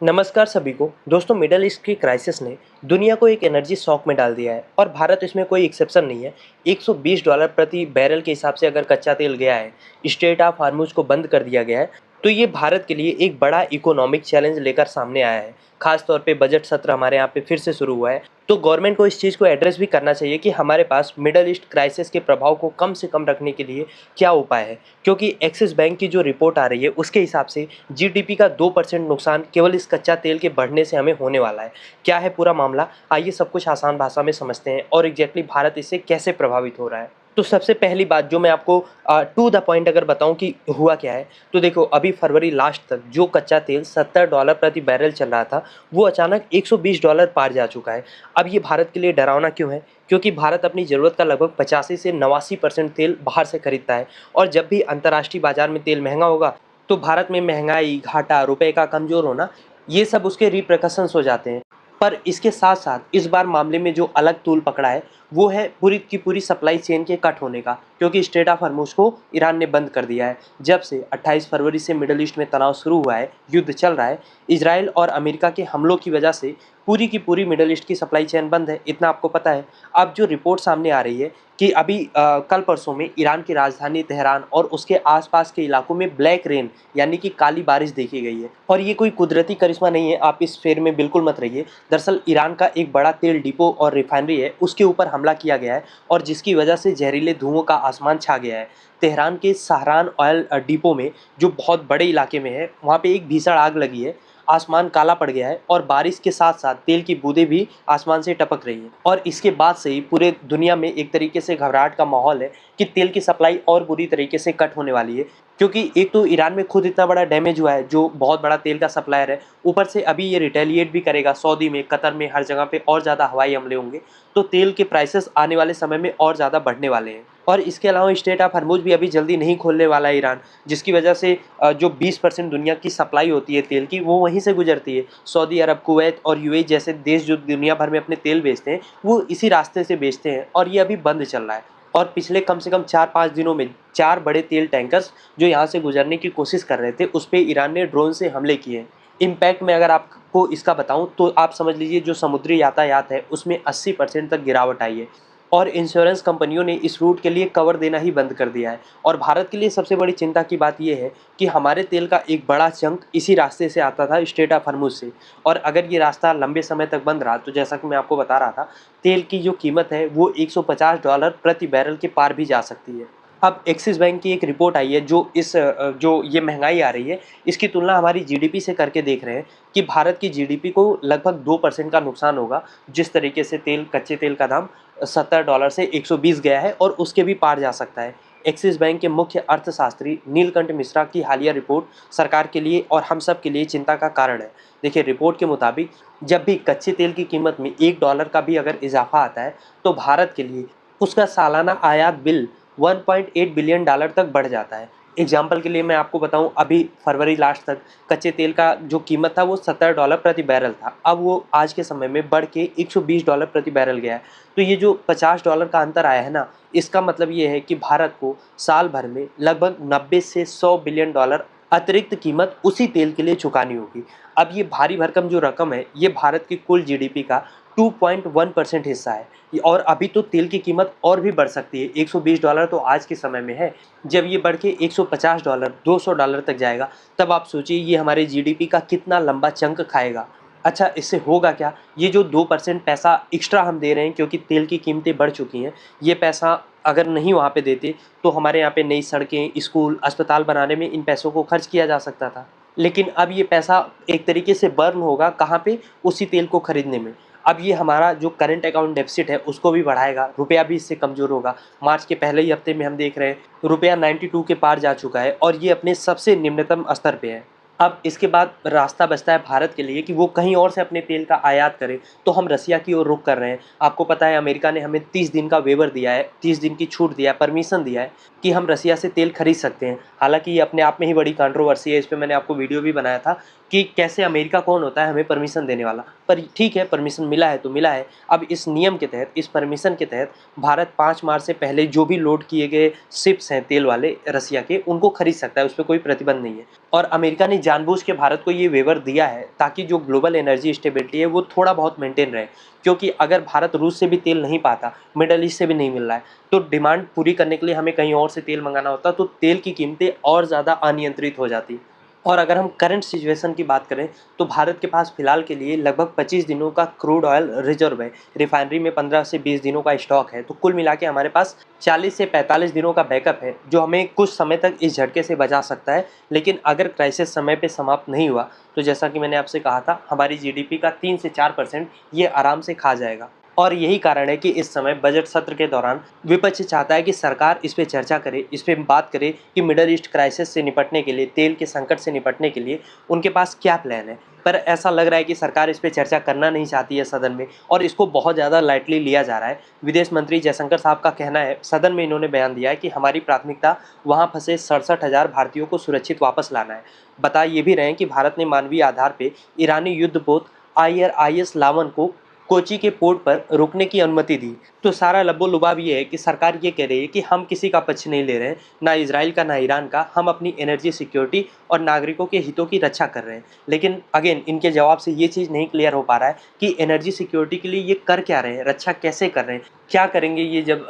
नमस्कार सभी को। दोस्तों, मिडल ईस्ट की क्राइसिस ने दुनिया को एक एनर्जी शॉक में डाल दिया है और भारत इसमें कोई एक्सेप्शन नहीं है। $120 प्रति बैरल के हिसाब से अगर कच्चा तेल गया है, स्ट्रेट ऑफ हार्मुज को बंद कर दिया गया है, तो ये भारत के लिए एक बड़ा इकोनॉमिक चैलेंज लेकर सामने आया है। खास तौर पे बजट सत्र हमारे यहाँ पे फिर से शुरू हुआ है, तो गवर्नमेंट को इस चीज़ को एड्रेस भी करना चाहिए कि हमारे पास मिडल ईस्ट क्राइसिस के प्रभाव को कम से कम रखने के लिए क्या उपाय है। क्योंकि एक्सिस बैंक की जो रिपोर्ट आ रही है उसके हिसाब से जीडीपी का 2% नुकसान केवल इस कच्चा तेल के बढ़ने से हमें होने वाला है। क्या है पूरा मामला, आइए सब कुछ आसान भाषा में समझते हैं और एग्जैक्टली भारत इससे कैसे प्रभावित हो रहा है। तो सबसे पहली बात जो मैं आपको टू द पॉइंट अगर बताऊं कि हुआ क्या है, तो देखो, अभी फरवरी लास्ट तक जो कच्चा तेल $70 प्रति बैरल चल रहा था, वो अचानक $120 पार जा चुका है। अब ये भारत के लिए डरावना क्यों है? क्योंकि भारत अपनी ज़रूरत का लगभग 85 से 89% तेल बाहर से खरीदता है, और जब भी अंतर्राष्ट्रीय बाजार में तेल महंगा होगा तो भारत में महंगाई, घाटा, रुपए का कमज़ोर होना, ये सब उसके रिpercussions हो जाते हैं। पर इसके साथ साथ इस बार मामले में जो अलग तूल पकड़ा है, वो है पूरी की पूरी सप्लाई चेन के कट होने का, क्योंकि स्ट्रेट ऑफ हॉर्मुज को ईरान ने बंद कर दिया है। जब से 28 फरवरी से मिडल ईस्ट में तनाव शुरू हुआ है, युद्ध चल रहा है, इजराइल और अमेरिका के हमलों की वजह से पूरी की पूरी मिडल ईस्ट की सप्लाई चेन बंद है, इतना आपको पता है। अब जो रिपोर्ट सामने आ रही है कि अभी कल परसों में ईरान की राजधानी तेहरान और उसके आसपास के इलाकों में ब्लैक रेन यानी कि काली बारिश देखी गई है, और ये कोई कुदरती करिश्मा नहीं है, आप इस फेर में बिल्कुल मत रहिए। दरअसल ईरान का एक बड़ा तेल डिपो और रिफाइनरी है, उसके ऊपर हमला किया गया है और जिसकी वजह से जहरीले धुओं का आसमान छा गया है। तेहरान के सहरान ऑयल डिपो में, जो बहुत बड़े इलाके में है, वहाँ पे एक भीषण आग लगी है। आसमान काला पड़ गया है और बारिश के साथ साथ तेल की बूंदें भी आसमान से टपक रही हैं, और इसके बाद से ही पूरे दुनिया में एक तरीके से घबराहट का माहौल है कि तेल की सप्लाई और बुरी तरीके से कट होने वाली है। क्योंकि एक तो ईरान में खुद इतना बड़ा डैमेज हुआ है, जो बहुत बड़ा तेल का सप्लायर है, ऊपर से अभी ये रिटेलिएट भी करेगा। सऊदी में, कतर में, हर जगह पे और ज़्यादा हवाई हमले होंगे, तो तेल के प्राइसेस आने वाले समय में और ज़्यादा बढ़ने वाले हैं। और इसके अलावा स्ट्रेट ऑफ हॉर्मुज भी अभी जल्दी नहीं खोलने वाला है ईरान, जिसकी वजह से जो 20% दुनिया की सप्लाई होती है तेल की, वो वहीं से गुजरती है। सऊदी अरब, कुवैत और यूएई जैसे देश जो दुनिया भर में अपने तेल बेचते हैं, वो इसी रास्ते से बेचते हैं, और ये अभी बंद चल रहा है। और पिछले कम से कम 4-5 दिनों में 4 बड़े तेल टैंकर्स जो यहाँ से गुजरने की कोशिश कर रहे थे, उस पे ईरान ने ड्रोन से हमले किए हैं। इम्पैक्ट में अगर आपको इसका बताऊं तो आप समझ लीजिए, जो समुद्री यातायात है उसमें 80% तक गिरावट आई है, और इंश्योरेंस कंपनियों ने इस रूट के लिए कवर देना ही बंद कर दिया है। और भारत के लिए सबसे बड़ी चिंता की बात यह है कि हमारे तेल का एक बड़ा चंक इसी रास्ते से आता था, स्ट्रेट ऑफ हॉर्मुज से, और अगर ये रास्ता लंबे समय तक बंद रहा तो जैसा कि मैं आपको बता रहा था, तेल की जो कीमत है वो $150 प्रति बैरल के पार भी जा सकती है। अब एक्सिस बैंक की एक रिपोर्ट आई है, जो ये महंगाई आ रही है, इसकी तुलना हमारी जीडीपी से करके देख रहे हैं कि भारत की जीडीपी को लगभग 2% का नुकसान होगा, जिस तरीके से कच्चे तेल का दाम $70 से 120 गया है और उसके भी पार जा सकता है। एक्सिस बैंक के मुख्य अर्थशास्त्री नीलकंठ मिश्रा की हालिया रिपोर्ट सरकार के लिए और हम सब के लिए चिंता का कारण है। देखिए, रिपोर्ट के मुताबिक जब भी कच्चे तेल की कीमत में $1 का भी अगर इजाफा आता है, तो भारत के लिए उसका सालाना आयात बिल $1.8 बिलियन तक बढ़ जाता है। एग्जाम्पल के लिए मैं आपको बताऊं, अभी फरवरी लास्ट तक कच्चे तेल का जो कीमत था वो $70 प्रति बैरल था, अब वो आज के समय में बढ़ के $120 प्रति बैरल गया है। तो ये जो $50 का अंतर आया है ना, इसका मतलब ये है कि भारत को साल भर में लगभग 90 से $100 बिलियन अतिरिक्त कीमत उसी तेल के लिए चुकानी होगी। अब ये भारी भरकम जो रकम है, ये भारत की कुल जीडीपी का 2.1% हिस्सा है, और अभी तो तेल की कीमत और भी बढ़ सकती है। $120 तो आज के समय में है, जब ये बढ़ के $150, $200 तक जाएगा, तब आप सोचिए ये हमारे जीडीपी का कितना लंबा चंक खाएगा। अच्छा, इससे होगा क्या? ये जो 2% पैसा एक्स्ट्रा हम दे रहे हैं क्योंकि तेल की कीमतें बढ़ चुकी हैं, ये पैसा अगर नहीं वहाँ पे देते तो हमारे यहाँ पे नई सड़कें, स्कूल, अस्पताल बनाने में इन पैसों को खर्च किया जा सकता था। लेकिन अब ये पैसा एक तरीके से बर्न होगा कहाँ पे? उसी तेल को खरीदने में। अब ये हमारा जो करंट अकाउंट डेफिसिट है उसको भी बढ़ाएगा, रुपया भी इससे कमज़ोर होगा। मार्च के पहले ही हफ्ते में हम देख रहे हैं रुपया 92 के पार जा चुका है, और ये अपने सबसे निम्नतम स्तर पे है। अब इसके बाद रास्ता बचता है भारत के लिए कि वो कहीं और से अपने तेल का आयात करे, तो हम रसिया की ओर रुख कर रहे हैं। आपको पता है अमेरिका ने हमें 30 दिन का वेवर दिया है, 30 दिन की छूट दिया है, परमिशन दिया है कि हम रसिया से तेल खरीद सकते हैं। हालांकि ये अपने आप में ही बड़ी कंट्रोवर्सी है, इस पर मैंने आपको वीडियो भी बनाया था कि कैसे अमेरिका कौन होता है हमें परमिशन देने वाला। पर ठीक है, परमिशन मिला है तो मिला है। अब इस नियम के तहत, इस परमिशन के तहत भारत 5 मार्च से पहले जो भी लोड किए गए शिप्स हैं तेल वाले रसिया के, उनको खरीद सकता है, उस पर कोई प्रतिबंध नहीं है। और अमेरिका ने जानबूझ के भारत को ये वेवर दिया है ताकि जो ग्लोबल एनर्जी स्टेबिलिटी है वो थोड़ा बहुत मेंटेन रहे। क्योंकि अगर भारत रूस से भी तेल नहीं पाता, मिडल ईस्ट से भी नहीं मिल रहा है, तो डिमांड पूरी करने के लिए हमें कहीं और से तेल मंगाना होता, तो तेल की कीमतें और ज़्यादा अनियंत्रित हो जाती। और अगर हम करंट सिचुएशन की बात करें तो भारत के पास फिलहाल के लिए लगभग 25 दिनों का क्रूड ऑयल रिजर्व है। रिफाइनरी में 15 से 20 दिनों का स्टॉक है। तो कुल मिला के हमारे पास 40 से 45 दिनों का बैकअप है, जो हमें कुछ समय तक इस झटके से बचा सकता है। लेकिन अगर क्राइसिस समय पे समाप्त नहीं हुआ तो जैसा कि मैंने आपसे कहा था, हमारी जीडीपी का 3 से 4% ये आराम से खा जाएगा। और यही कारण है कि इस समय बजट सत्र के दौरान विपक्ष चाहता है कि सरकार इस पे चर्चा करे, इस पे बात करे कि मिडल ईस्ट क्राइसिस से निपटने के लिए, तेल के संकट से निपटने के लिए उनके पास क्या प्लान है। पर ऐसा लग रहा है कि सरकार इस पे चर्चा करना नहीं चाहती है सदन में, और इसको बहुत ज़्यादा लाइटली लिया जा रहा है। विदेश मंत्री जयशंकर साहब का कहना है, सदन में इन्होंने बयान दिया है कि हमारी प्राथमिकता वहाँ फंसे 67,000 भारतीयों को सुरक्षित वापस लाना है। बता ये भी रहे हैं कि भारत ने मानवीय आधार पर ईरानी युद्धपोत IRIS लावन को कोची के पोर्ट पर रुकने की अनुमति दी। तो सारा लब्बो-लुभाव ये है कि सरकार ये कह रही है कि हम किसी का पक्ष नहीं ले रहे हैं, ना इजराइल का ना ईरान का, हम अपनी एनर्जी सिक्योरिटी और नागरिकों के हितों की रक्षा कर रहे हैं। लेकिन अगेन इनके जवाब से ये चीज़ नहीं क्लियर हो पा रहा है कि एनर्जी सिक्योरिटी के लिए ये कर क्या रहे हैं, रक्षा कैसे कर रहे हैं, क्या करेंगे ये जब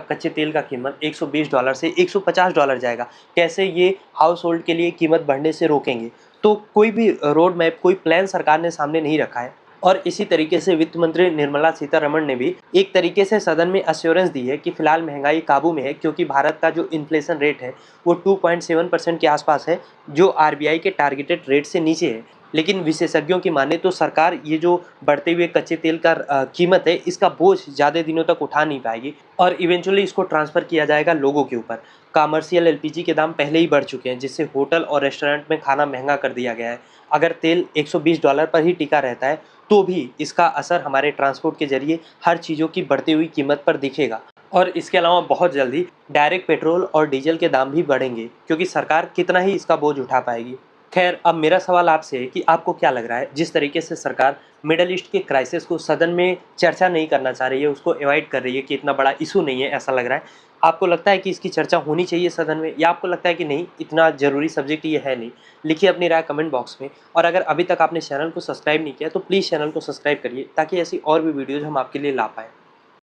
कच्चे तेल का कीमत $120 से $150 जाएगा, कैसे ये हाउस होल्ड के लिए कीमत बढ़ने से रोकेंगे। तो कोई भी रोड मैप, कोई प्लान सरकार ने सामने नहीं रखा है। और इसी तरीके से वित्त मंत्री निर्मला सीतारमण ने भी एक तरीके से सदन में अश्योरेंस दी है कि फिलहाल महंगाई काबू में है, क्योंकि भारत का जो इन्फ्लेशन रेट है वो 2.7% के आसपास है, जो आरबीआई के टारगेटेड रेट से नीचे है। लेकिन विशेषज्ञों की माने तो सरकार ये जो बढ़ते हुए कच्चे तेल का कीमत है, इसका बोझ ज़्यादा दिनों तक उठा नहीं पाएगी, और इवेंचुअली इसको ट्रांसफ़र किया जाएगा लोगों के ऊपर। कमर्शियल एलपीजी के दाम पहले ही बढ़ चुके हैं, जिससे होटल और रेस्टोरेंट में खाना महंगा कर दिया गया है। अगर तेल $120 पर ही टिका रहता है तो भी इसका असर हमारे ट्रांसपोर्ट के ज़रिए हर चीज़ों की बढ़ती हुई कीमत पर दिखेगा। और इसके अलावा बहुत जल्दी डायरेक्ट पेट्रोल और डीजल के दाम भी बढ़ेंगे, क्योंकि सरकार कितना ही इसका बोझ उठा पाएगी। खैर, अब मेरा सवाल आपसे है कि आपको क्या लग रहा है, जिस तरीके से सरकार मिडल ईस्ट के क्राइसिस को सदन में चर्चा नहीं करना चाह रही है, उसको अवॉइड कर रही है कि इतना बड़ा इशू नहीं है, ऐसा लग रहा है। आपको लगता है कि इसकी चर्चा होनी चाहिए सदन में, या आपको लगता है कि नहीं, इतना ज़रूरी सब्जेक्ट ये है नहीं? लिखिए अपनी राय कमेंट बॉक्स में। और अगर अभी तक आपने चैनल को सब्सक्राइब नहीं किया तो प्लीज़ चैनल को सब्सक्राइब करिए, ताकि ऐसी और भी वीडियोज़ हम आपके लिए ला पाएँ।